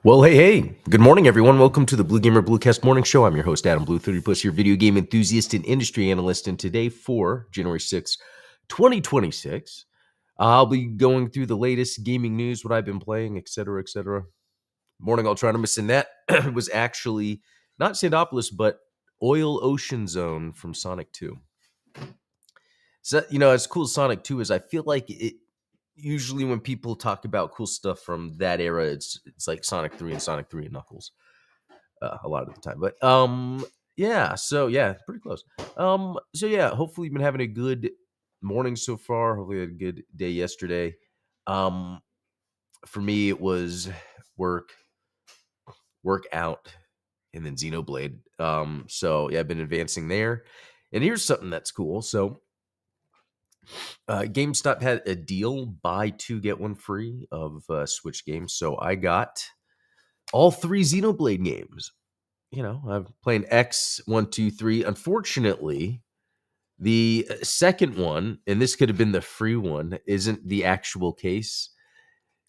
Well, hey, good morning, everyone. Welcome to the Blue Gamer Bluecast Morning Show. I'm your host, Adam Blue, 30 plus, your video game enthusiast and industry analyst. And today, for January 6th, 2026, I'll be going through the latest gaming news, what I've been playing, etc., etc. Morning alternative in that was actually not Sandopolis, but Oil Ocean Zone from Sonic 2. So, as cool as Sonic 2 is, I feel like it usually when people talk about cool stuff from that era, it's like Sonic 3 and Sonic 3 and Knuckles a lot of the time. But pretty close. Hopefully you've been having a good morning so far. Hopefully you had a good day yesterday. For me it was work out, and then Xenoblade. I've been advancing there. And here's something that's cool. So GameStop had a deal, buy two get one free of Switch games. So I got all three Xenoblade games. I'm playing X 1, 2, 3. Unfortunately, the second one, and this could have been the free one, isn't the actual case.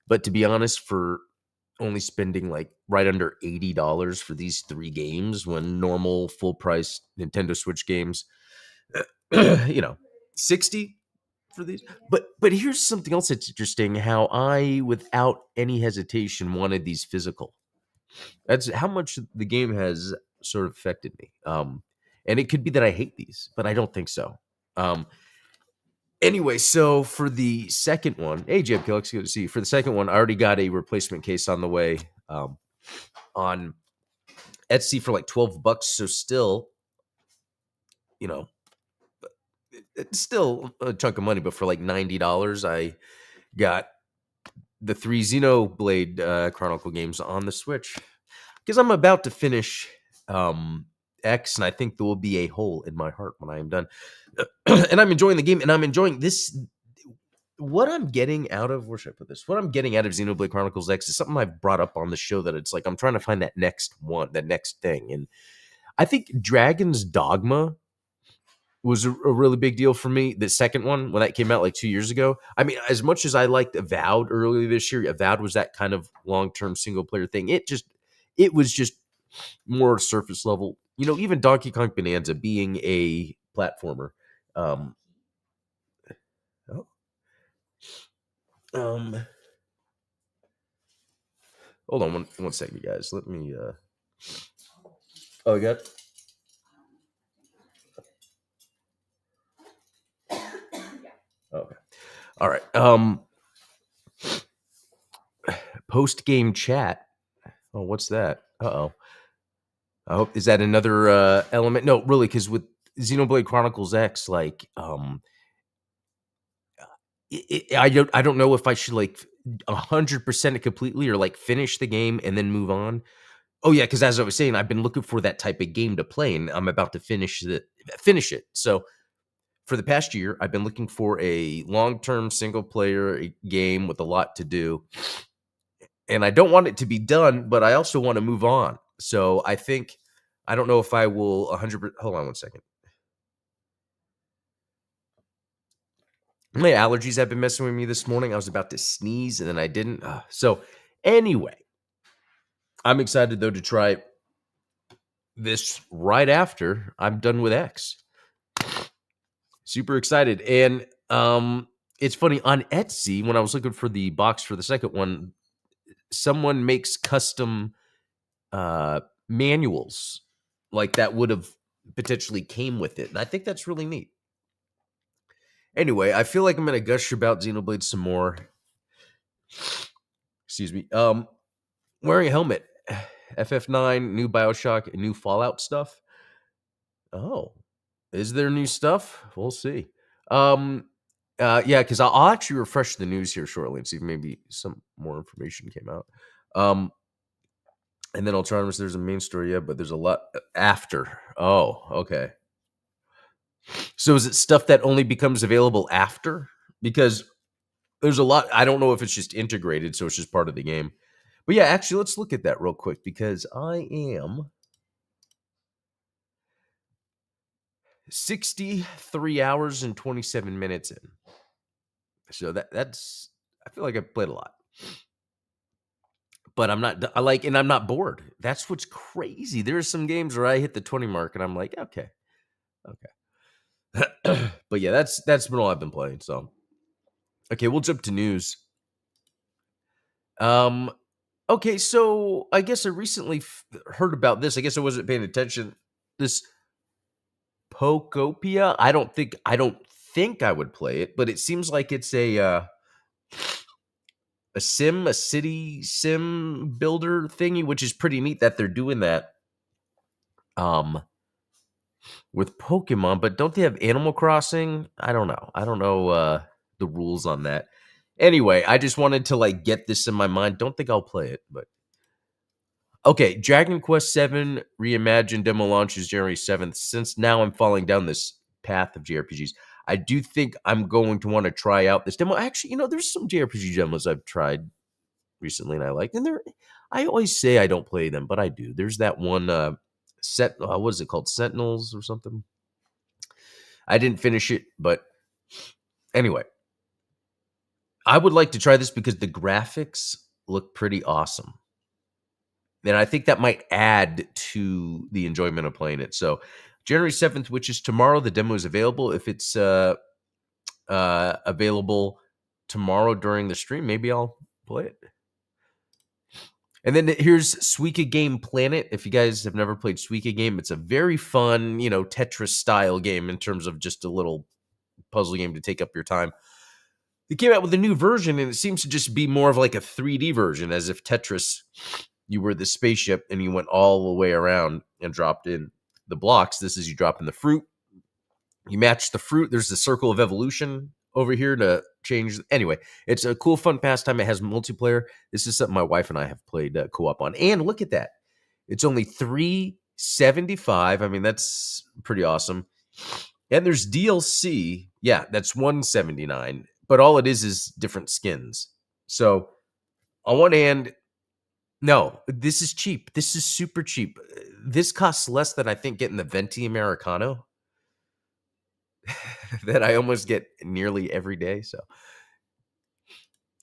But to be honest, for only spending like right under $80 for these three games, when normal full price Nintendo Switch games, 60 for these. But here's something else that's interesting: how I, without any hesitation, wanted these physical. That's how much the game has sort of affected me. And it could be that I hate these, but I don't think so. Anyway, so for the second one, hey, Jim Killix, good to see you. For the second one, I already got a replacement case on the way on Etsy for like $12. So still, it's still a chunk of money, but for like $90, I got the three Xenoblade Chronicle games on the Switch, because I'm about to finish X, and I think there will be a hole in my heart when I am done. And I'm enjoying the game, and I'm enjoying this. What I'm getting out of, where should I put this? What I'm getting out of Xenoblade Chronicles X is something I've brought up on the show, that it's like I'm trying to find that next one, that next thing. And I think Dragon's Dogma was a really big deal for me. The second one, when that came out like 2 years ago. I mean, as much as I liked Avowed earlier this year, Avowed was that kind of long-term single-player thing. It was just more surface level. Even Donkey Kong Bonanza being a platformer. Um, oh, Hold on one second, guys. Let me. Oh, I got. Okay. All right. Post game chat. Oh, what's that? Uh-oh. I hope, is that another element? No, really, because with Xenoblade Chronicles X, like, I don't know if I should like 100% it completely, or like finish the game and then move on. Oh yeah, because as I was saying, I've been looking for that type of game to play, and I'm about to finish it. So for the past year, I've been looking for a long-term single-player game with a lot to do, and I don't want it to be done, but I also want to move on. So I don't know if I will 100%. Hold on one second. My allergies have been messing with me this morning. I was about to sneeze, and then I didn't. So anyway, I'm excited though to try this right after I'm done with X. Super excited. And it's funny, on Etsy, when I was looking for the box for the second one, someone makes custom manuals like that would have potentially came with it. And I think that's really neat. Anyway, I feel like I'm going to gush about Xenoblade some more. Excuse me. Wearing a helmet. FF9, new BioShock, new Fallout stuff. Oh, is there new stuff? We'll see. Because I'll actually refresh the news here shortly and see if maybe some more information came out. And then I'll try to remember, there's a main story, yeah, but there's a lot after. Oh, okay. So is it stuff that only becomes available after? Because there's a lot. I don't know if it's just integrated, so it's just part of the game. But yeah, actually, let's look at that real quick, because I am 63 hours and 27 minutes in. So that's, I feel like I've played a lot. but I like, and I'm not bored. That's what's crazy. There are some games where I hit the 20 mark and I'm like, okay, okay. But yeah, that's been all I've been playing. So okay, we'll jump to news. Um, okay, so I guess I recently heard about this. I guess I wasn't paying attention. This Pokopia. I don't think I would play it, but it seems like it's a city sim builder thingy, which is pretty neat that they're doing that. With Pokemon, but don't they have Animal Crossing? I don't know. I don't know the rules on that. Anyway, I just wanted to like get this in my mind. Don't think I'll play it, but okay. Dragon Quest VII Reimagined demo launches January 7th. Since now I'm falling down this path of JRPGs, I do think I'm going to want to try out this demo. Actually, there's some JRPG demos I've tried recently and I liked, and I always say I don't play them, but I do. There's that one what is it called? Sentinels or something? I didn't finish it, but anyway, I would like to try this because the graphics look pretty awesome. And I think that might add to the enjoyment of playing it. So, January 7th, which is tomorrow, the demo is available. If it's available tomorrow during the stream, maybe I'll play it. And then here's Suika Game Planet. If you guys have never played Suika Game, it's a very fun, Tetris style game in terms of just a little puzzle game to take up your time. They came out with a new version, and it seems to just be more of like a 3D version, as if Tetris, you were the spaceship and you went all the way around and dropped in the blocks. This is you drop in the fruit. You match the fruit. There's the circle of evolution over here to change. Anyway, it's a cool, fun pastime. It has multiplayer. This is something my wife and I have played co-op on. And look at that. It's only $375. I mean, that's pretty awesome. And there's DLC. Yeah, that's $179. But all it is different skins. So on one hand, no, this is cheap. This is super cheap. This costs less than I think getting the Venti Americano that I almost get nearly every day. So,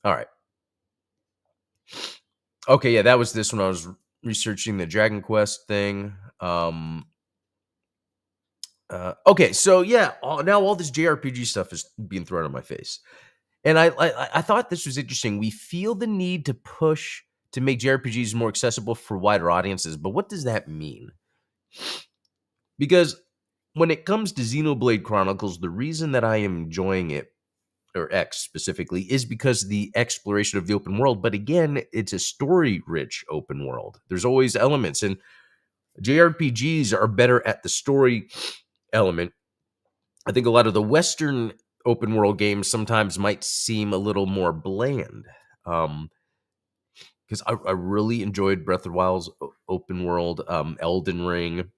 all right. Okay, yeah, that was this when I was researching the Dragon Quest thing. Okay, so yeah, now all this JRPG stuff is being thrown in my face. And I thought this was interesting. We feel the need to push to make JRPGs more accessible for wider audiences, but what does that mean? Because when it comes to Xenoblade Chronicles, the reason that I am enjoying it, or X specifically, is because the exploration of the open world. But again, it's a story-rich open world. There's always elements, and JRPGs are better at the story element. I think a lot of the Western open world games sometimes might seem a little more bland. Because I really enjoyed Breath of the Wild's open world, Elden Ring.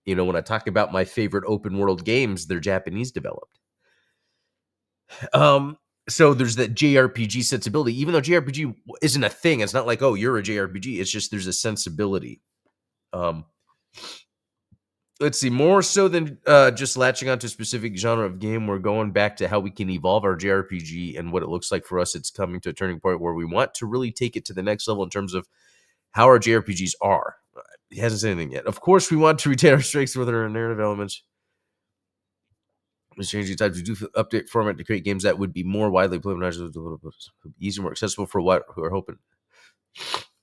When I talk about my favorite open world games, they're Japanese developed. So there's that JRPG sensibility, even though JRPG isn't a thing. It's not like, oh, you're a JRPG. It's just there's a sensibility. Let's see, more so than just latching onto a specific genre of game, we're going back to how we can evolve our JRPG and what it looks like for us. It's coming to a turning point where we want to really take it to the next level in terms of how our JRPGs are. It hasn't said anything yet. Of course, we want to retain our strengths with our narrative elements. Changing types, we do update format to create games that would be more widely played, easier, more accessible for what who are hoping.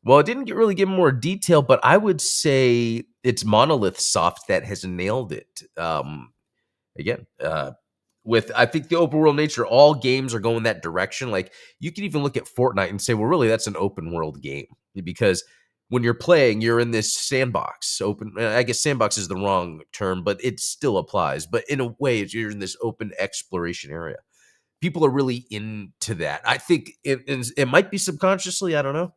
Well, it didn't really give more detail, but I would say it's Monolith Soft that has nailed it. Again, with I think the open world nature, all games are going that direction. Like you can even look at Fortnite and say, well, really, that's an open world game because when you're playing, you're in this sandbox. I guess sandbox is the wrong term, but it still applies. But in a way, you're in this open exploration area. People are really into that. I think it might be subconsciously. I don't know.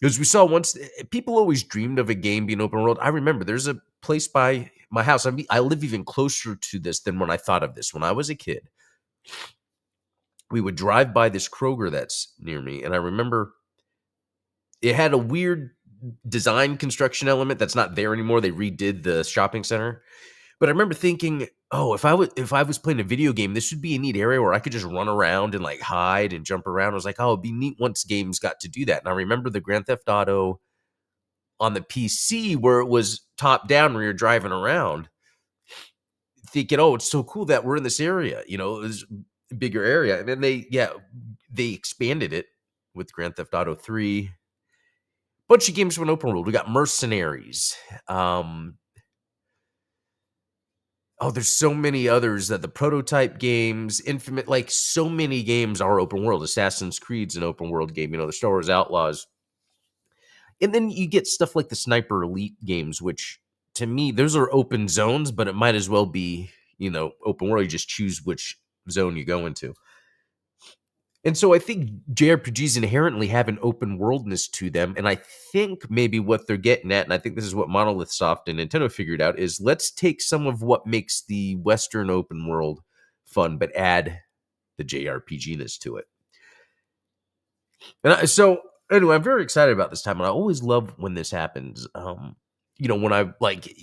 Because we saw once, people always dreamed of a game being open world. I remember there's a place by my house. I live even closer to this than when I thought of this. When I was a kid, we would drive by this Kroger that's near me. And I remember it had a weird design construction element that's not there anymore. They redid the shopping center. But I remember thinking, oh, if I was playing a video game, this would be a neat area where I could just run around and like hide and jump around. I was like, oh, it'd be neat once games got to do that. And I remember the Grand Theft Auto on the PC where it was top down where you're driving around, thinking, oh, it's so cool that we're in this area. You know, it was a bigger area. And then they expanded it with Grand Theft Auto 3. Bunch of games went open world. We got Mercenaries. Oh, there's so many others that the prototype games, Infinite, like so many games are open world. Assassin's Creed's an open world game, you know, the Star Wars Outlaws. And then you get stuff like the Sniper Elite games, which to me, those are open zones, but it might as well be, you know, open world. You just choose which zone you go into. And so I think JRPGs inherently have an open worldness to them. And I think maybe what they're getting at, and I think this is what Monolith Soft and Nintendo figured out, is let's take some of what makes the Western open world fun, but add the JRPG-ness to it. And so anyway, I'm very excited about this time. And I always love when this happens. You know, when I like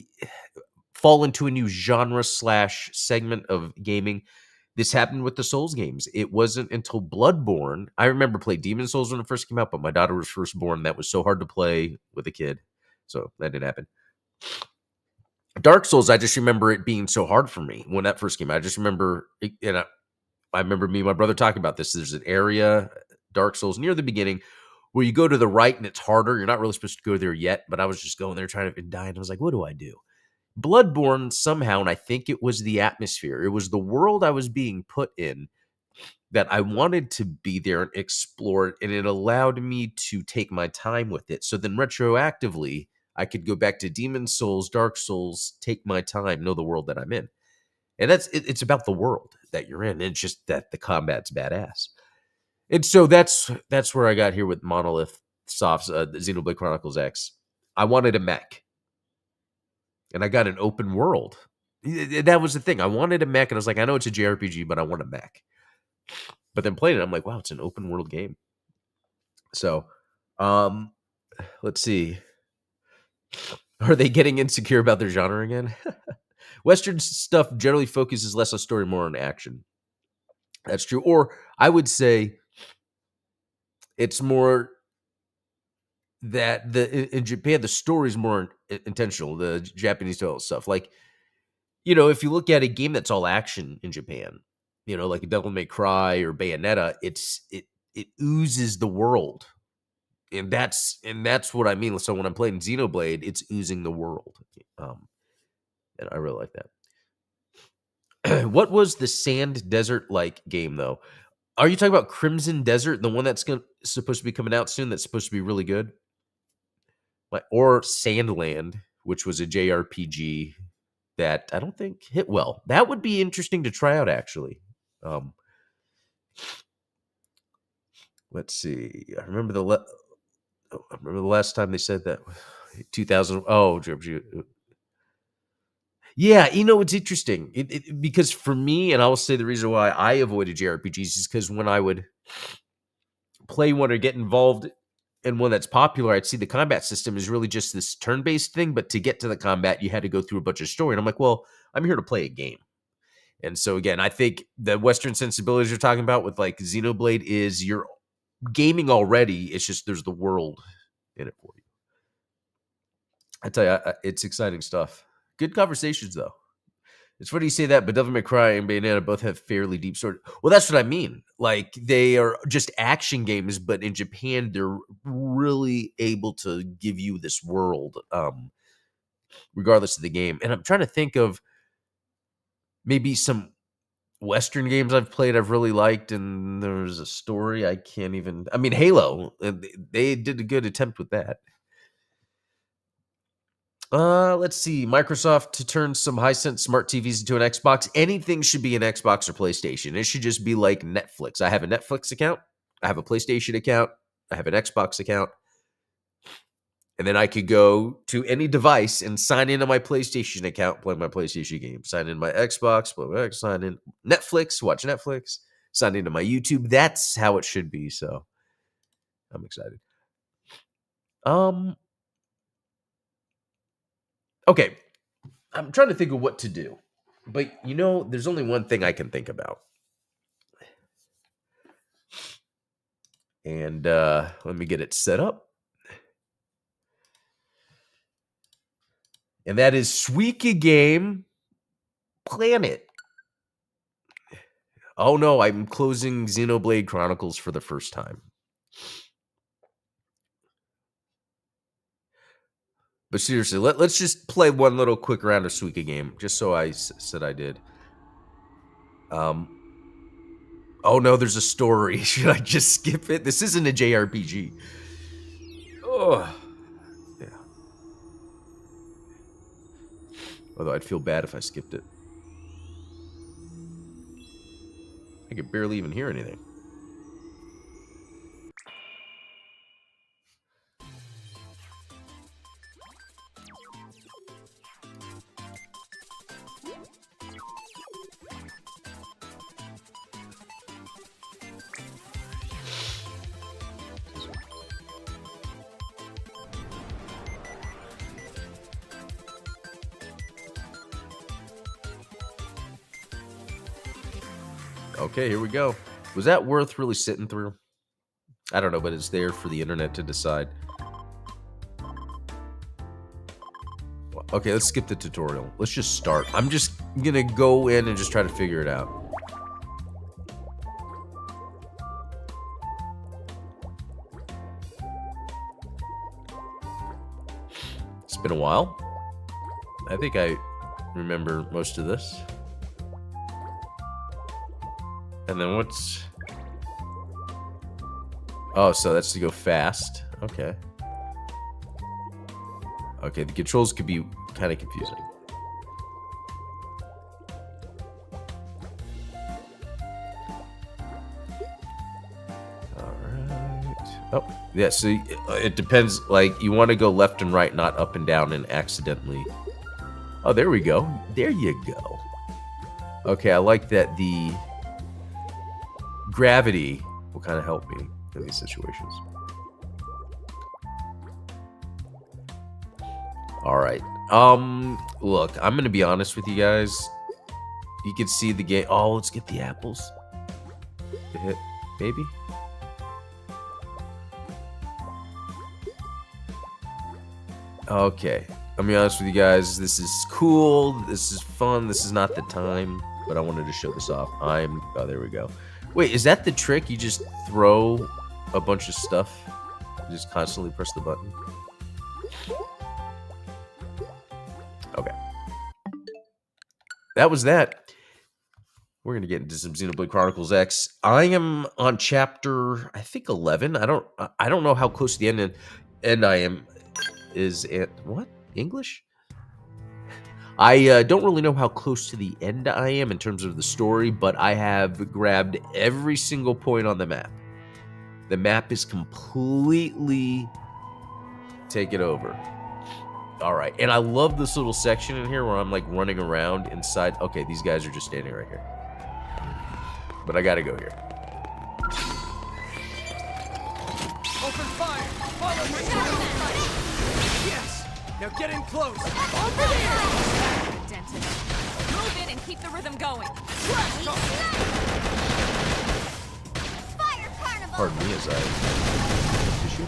fall into a new genre / segment of gaming. This happened with the Souls games. It wasn't until Bloodborne. I remember playing Demon Souls when it first came out, but my daughter was first born. That was so hard to play with a kid. So that didn't happen. Dark Souls, I just remember it being so hard for me when that first came out. I just remember, and I remember me and my brother talking about this. There's an area, Dark Souls, near the beginning, where you go to the right and it's harder. You're not really supposed to go there yet, but I was just going there trying to die, and I was like, what do I do? Bloodborne somehow, and I think it was the atmosphere, it was the world I was being put in that I wanted to be there and explore it, and it allowed me to take my time with it. So then retroactively, I could go back to Demon Souls, Dark Souls, take my time, know the world that I'm in. And it's about the world that you're in. It's just that the combat's badass. And so that's where I got here with Monolith Soft's Xenoblade Chronicles X. I wanted a mech. And I got an open world. That was the thing. I wanted a mech, and I was like, I know it's a JRPG, but I want a mech. But then playing it, I'm like, wow, it's an open world game. So, let's see. Are they getting insecure about their genre again? Western stuff generally focuses less on story, more on action. That's true. Or I would say it's more that in Japan, the story is more intentional, the Japanese style stuff. Like, you know, if you look at a game that's all action in Japan, you know, like a Devil May Cry or Bayonetta, it oozes the world, and that's what I mean. So when I'm playing Xenoblade, it's oozing the world, and I really like that. What was the sand desert like game though? Are you talking about Crimson Desert, the one that's supposed to be coming out soon? That's supposed to be really good, like, or Sandland, which was a JRPG that I don't think hit well. That would be interesting to try out, actually. Um, let's see. I remember the last time they said that. 2000. Oh, yeah. You know, it's interesting because for me, and I will say the reason why I avoided JRPGs is because when I would play one or get involved in one that's popular, I'd see the combat system is really just this turn-based thing. But to get to the combat, you had to go through a bunch of story. And I'm like, well, I'm here to play a game. And so again, I think the Western sensibilities you're talking about with like Xenoblade is you're gaming already. It's just there's the world in it for you. I tell you, it's exciting stuff. Good conversations though. It's funny you say that, but Devil May Cry and Bayonetta both have fairly deep story. Well, that's what I mean. Like they are just action games, but in Japan, they're really able to give you this world, regardless of the game. And I'm trying to think of maybe some Western games I've played I've really liked, and there's a story I can't even. I mean, Halo. They did a good attempt with that. Let's see. Microsoft to turn some Hisense smart TVs into an Xbox. Anything should be an Xbox or PlayStation. It should just be like Netflix. I have a Netflix account. I have a PlayStation account. I have an Xbox account. And then I could go to any device and sign into my PlayStation account, play my PlayStation game. Sign in my Xbox, play my X, sign in Netflix, watch Netflix, sign into my YouTube. That's how it should be. So I'm excited. Um, okay. I'm trying to think of what to do. But, you know, there's only one thing I can think about. And let me get it set up. And that is Suika Game Planet. Oh no, I'm closing Xenoblade Chronicles for the first time. But seriously, let's just play one little quick round of Suika Game, just so I said I did. Oh no, there's a story. Should I just skip it? This isn't a JRPG. Oh, yeah. Although I'd feel bad if I skipped it. I could barely even hear anything. Okay, here we go. Was that worth really sitting through? I don't know, but it's there for the internet to decide. Okay, let's skip the tutorial. Let's just start. I'm just gonna go in and just try to figure it out. It's been a while. I think I remember most of this. And then what's... Oh, so that's to go fast. Okay. Okay, the controls could be kind of confusing. Alright. Oh, yeah, so it depends. Like, you want to go left and right, not up and down and accidentally... Oh, there we go. There you go. Okay, I like that the... gravity will kind of help me in these situations. All right. Look, I'm gonna be honest with you guys. You can see the game. Oh, let's get the apples. Hit, maybe. Okay. I'll be honest with you guys. This is cool. This is fun. This is not the time, but I wanted to show this off. Oh, there we go. Wait, is that the trick? You just throw a bunch of stuff? You just constantly press the button? Okay. That was that. We're going to get into some Xenoblade Chronicles X. I am on chapter, I think 11. I don't know how close to the end I am. Is it what? English? I don't really know how close to the end I am in terms of the story, but I have grabbed every single point on the map. The map is completely taken over. All right, and I love this little section in here where I'm like running around inside. Okay, these guys are just standing right here. But I gotta go here. Open fire! Follow me! Yes! Now get in close! Over there! Denton. Move in and keep the rhythm going. Fire carnival! Pardon me as I issue.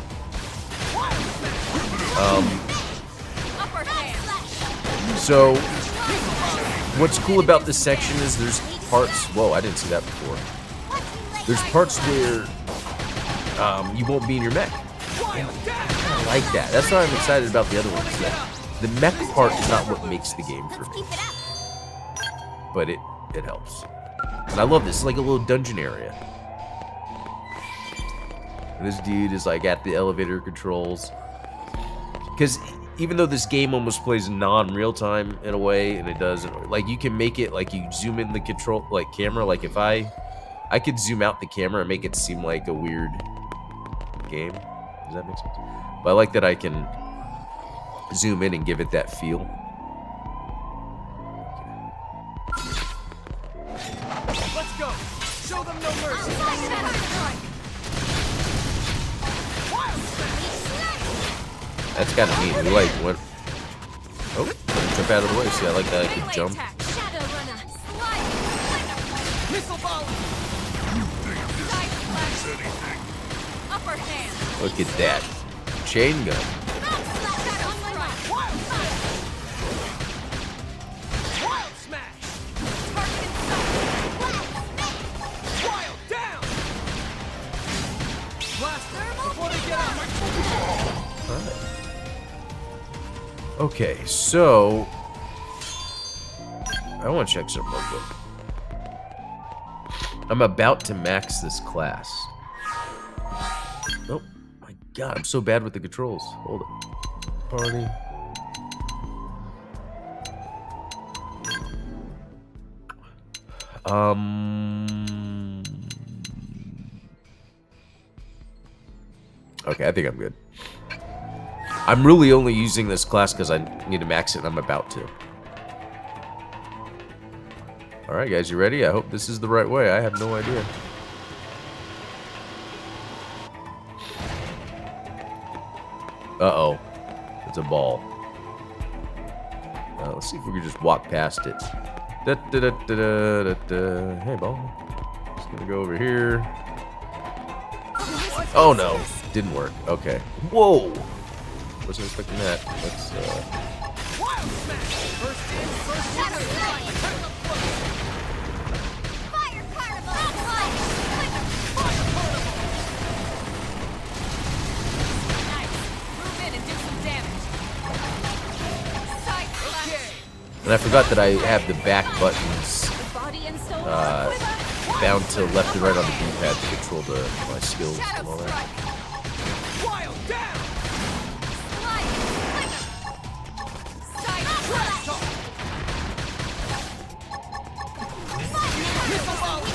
Upper hand. So, what's cool about this section is there's parts... Whoa, I didn't see that before. There's parts where you won't be in your mech. And I like that. That's why I'm excited about the other ones. The mech part is not what makes the game for me. But it helps. And I love this. It's like a little dungeon area. And this dude is like at the elevator controls. Because even though this game almost plays non-real time in a way, and it doesn't, like you can make it like you zoom in the control, like camera, like if I could zoom out the camera and make it seem like a weird game. Does that make sense? But I like that I can zoom in and give it that feel. Let's go! Show them no mercy! That's kind of neat. We like what? Oh, Jump out of the way. See, I like that I can Melee jump. attack. Shadow runner. Slide. Missile volley. Side slash. Upper hand. Look at that. Chain gun. Shadow strike. Wild smash. Wild smash. Target in sight. Wild down. Blaster before they get out. Okay, so I want to check something real quick. I'm about to max this class. Oh my god, I'm so bad with the controls. Hold it. Party. Okay, I think I'm good. I'm really only using this class because I need to max it and I'm about to. Alright guys, you ready? I hope this is the right way. I have no idea. Uh-oh. It's a ball. Let's see if we can just walk past it. Hey, ball. Just gonna go over here. Oh no, didn't work. Okay. Whoa! Wasn't expecting that. Let's Wild smash. First in, first Shadow out. strike. Fire carnival. Slide. Fire carnival. Nice. Move in and do some damage. Side slash. Okay. and I forgot that I have the back buttons Body and soul. bound to left and right on the D-pad to control my skills Shadow and all that. strike. Wild down. Slide. Side slash. Talk. Missile volley.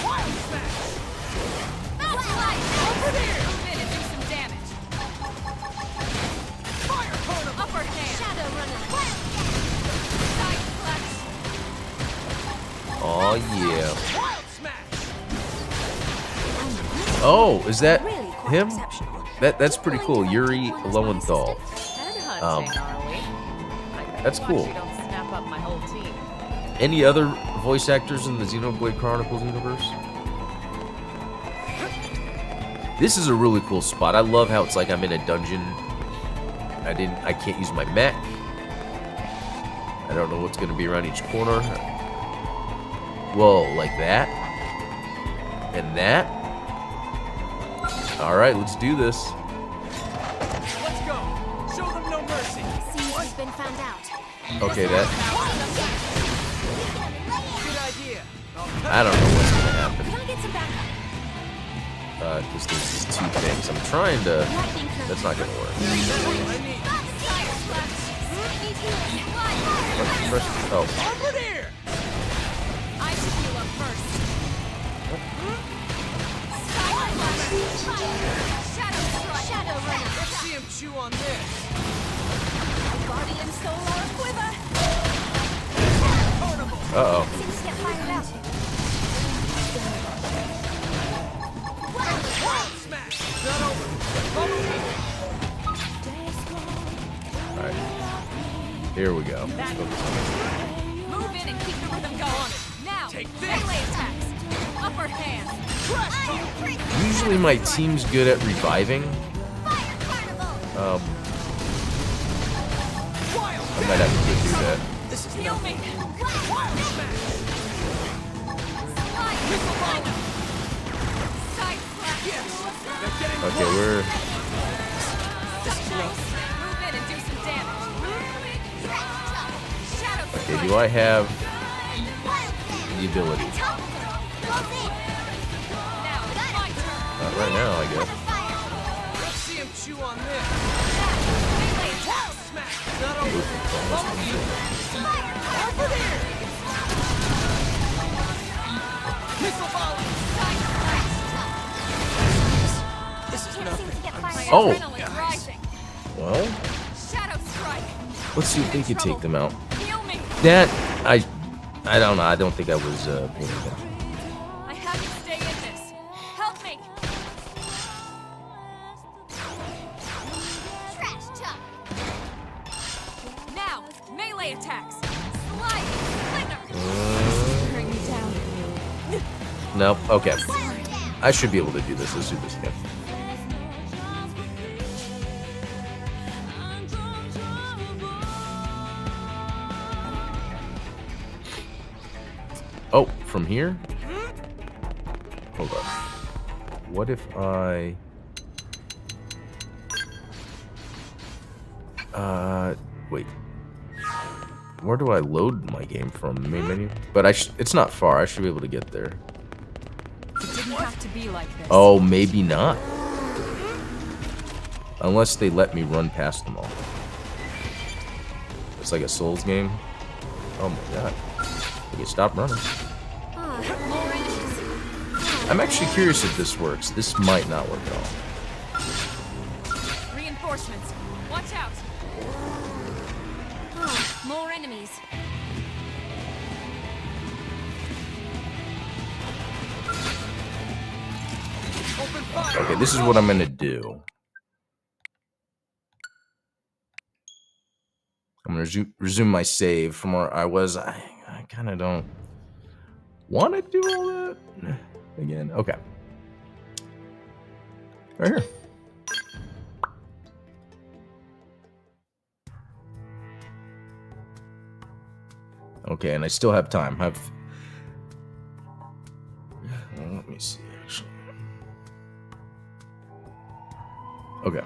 Wild smash. Over there. Move in and do some damage. Fire carnival. Upper hand. Shadow runner. Side slash. Oh yeah. Wild smash. Oh, is that Really quite him? exceptional. That's pretty cool. Yuri Lowenthal. That's cool. Don't snap up my whole team. Any other voice actors in the Xenoblade Chronicles universe? This is a really cool spot. I love how it's like I'm in a dungeon. I can't use my mech. I don't know what's gonna be around each corner. Whoa, like that? And that? Alright, let's do this. Let's go. Show them no mercy. Seems he's been found out. Okay, that. Good idea. I don't know what's gonna happen. Can I get some backup? Because there's these two things. I'm trying to. That's not gonna work. I need. Press, oh, Over there. I should heal up first. Shadow strike. Shadow runner. Let's see him chew on this. Body and soul are a quiver. Carnival. uh-oh. Seems to get fired up. Wild smash. Not over. Follow me. Alright. Here we go. Move in and keep the rhythm going. Now, Take this. melee attacks. Upper hand. Usually my team's good at reviving. Fire carnival. I might have to go do that. This is Heal me. wild smash. Slide. Side slash. Yes. Now get in Okay, close. we're. Nice. Move in and do some damage. Shadow Okay, strike. do I have the ability? Now, my turn. Not right now, I guess. Let's see him chew on this. Melee attack. Smash. Not over. Follow me. Over there. Missile volley. Side slash. This is nothing. My Oh. adrenaline rising. Well, Shadow strike. let's see if they could take them out. Heal me. That I don't know. I don't think I was paying attention. I have to stay in this. Help me. Now, melee attacks. Slide. Splinter. Bring me down. Nope. Okay. I should be able to do this. Let's do this again. Oh, from here? Hold on. What if I... wait. Where do I load my game from? Main menu? But it's not far. I should be able to get there. It didn't have to be like this. Oh, maybe not. Unless they let me run past them all. It's like a Souls game. Oh my god. Okay, stop running. More enemies. I'm actually curious if this works. This might not work at all. Reinforcements. Watch out. More enemies. Open fire. Okay, this is what I'm gonna do. I'm gonna resume my save from where I was. I kind of don't want to do all that again. Okay. Right here. Okay, and I still have time. Well, let me see, actually. Okay.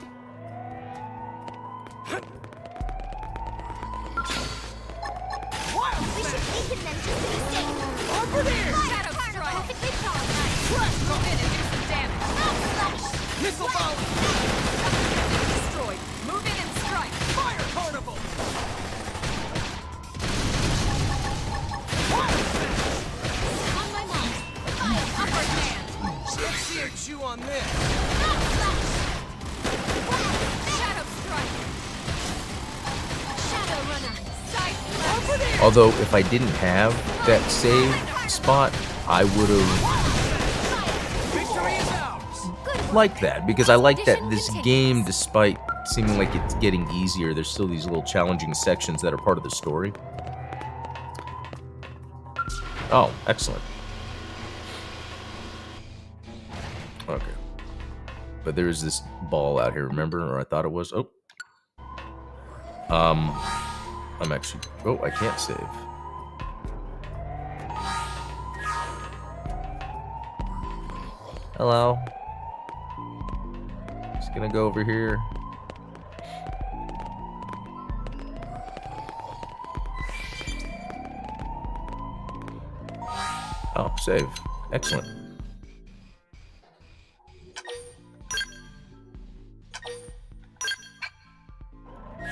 We should weaken them just to be safe. Over there. Shadow strike. Perfectly timed. Move in and do some damage. Missile volley. Destroyed. Move in and strike. Fire carnival. On my mark. Fire. Upper hand. Let's see her chew on this. Shadow strike. Shadow runner. Side slash. Over there. Although, if I didn't have that save spot, I would have Victory is ours. liked that. Because I like that this game, despite seeming like it's getting easier, there's still these little challenging sections that are part of the story. Oh, excellent. Okay. But there is this ball out here, remember? Or I thought it was. Oh. I'm actually... Oh, I can't save. Hello. Just gonna go over here. Oh, save. Excellent.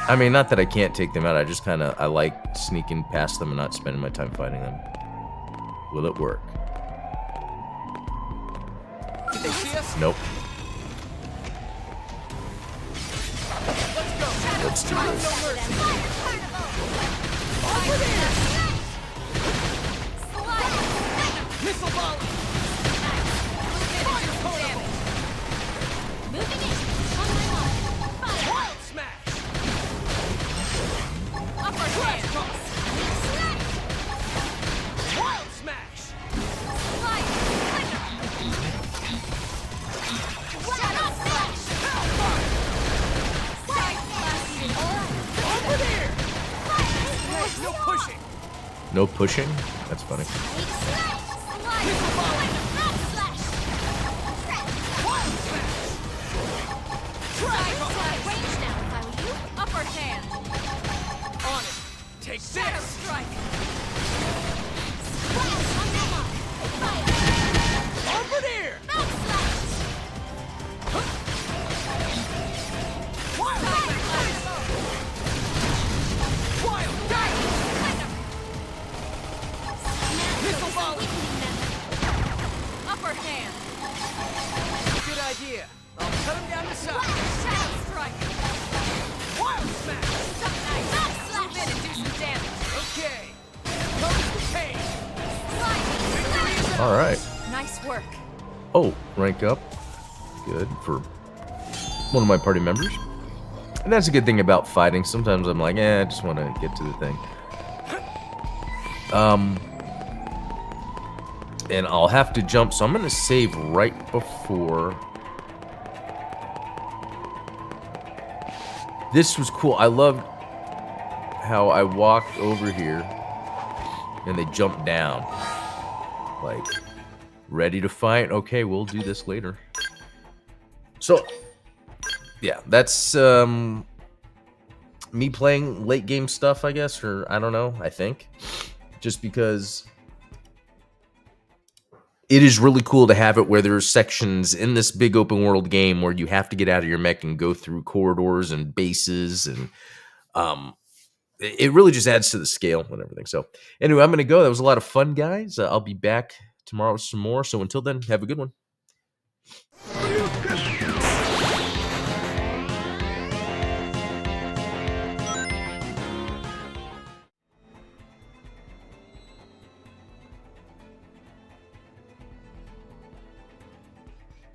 I mean, not that I can't take them out. I just kind of... I like sneaking past them and not spending my time fighting them. Will it work? Did they see us? Nope. Let's go. Let's do this. No mercy. Over there. Missile volley. Fire carnival. Moving in. On my mark. Fire. Wild smash. Upper hand. Wild smash. Slide. Shadow slash. Hellfire. Side slash. Over there. Hey, no pushing. No pushing? That's funny. Missile volley. Wild smash. Side slash. Range now, if I were you. Upper hand. On it. Take Shadow this. strike. On my mark. Fire. Over there. Wild Side smash. slash. Wild dash. Missile volley. Upper hand. Good idea. I'll cut him down to size. Shadow strike. Wild smash. Nice. Move in and do some damage. Okay. Comes the pain. Victory is ours. All right. Nice work. Oh, rank up. Good for one of my party members. And that's a good thing about fighting. Sometimes I'm like, I just want to get to the thing. And I'll have to jump, so I'm going to save right before. This was cool. I loved how I walked over here and they jumped down. Like, ready to fight? Okay, we'll do this later. So, yeah, that's me playing late game stuff, I guess, or I don't know, I think. Just because it is really cool to have it where there's sections in this big open world game where you have to get out of your mech and go through corridors and bases, and it really just adds to the scale and everything. So anyway, I'm going to go. That was a lot of fun, guys. I'll be back tomorrow with some more. So until then, have a good one.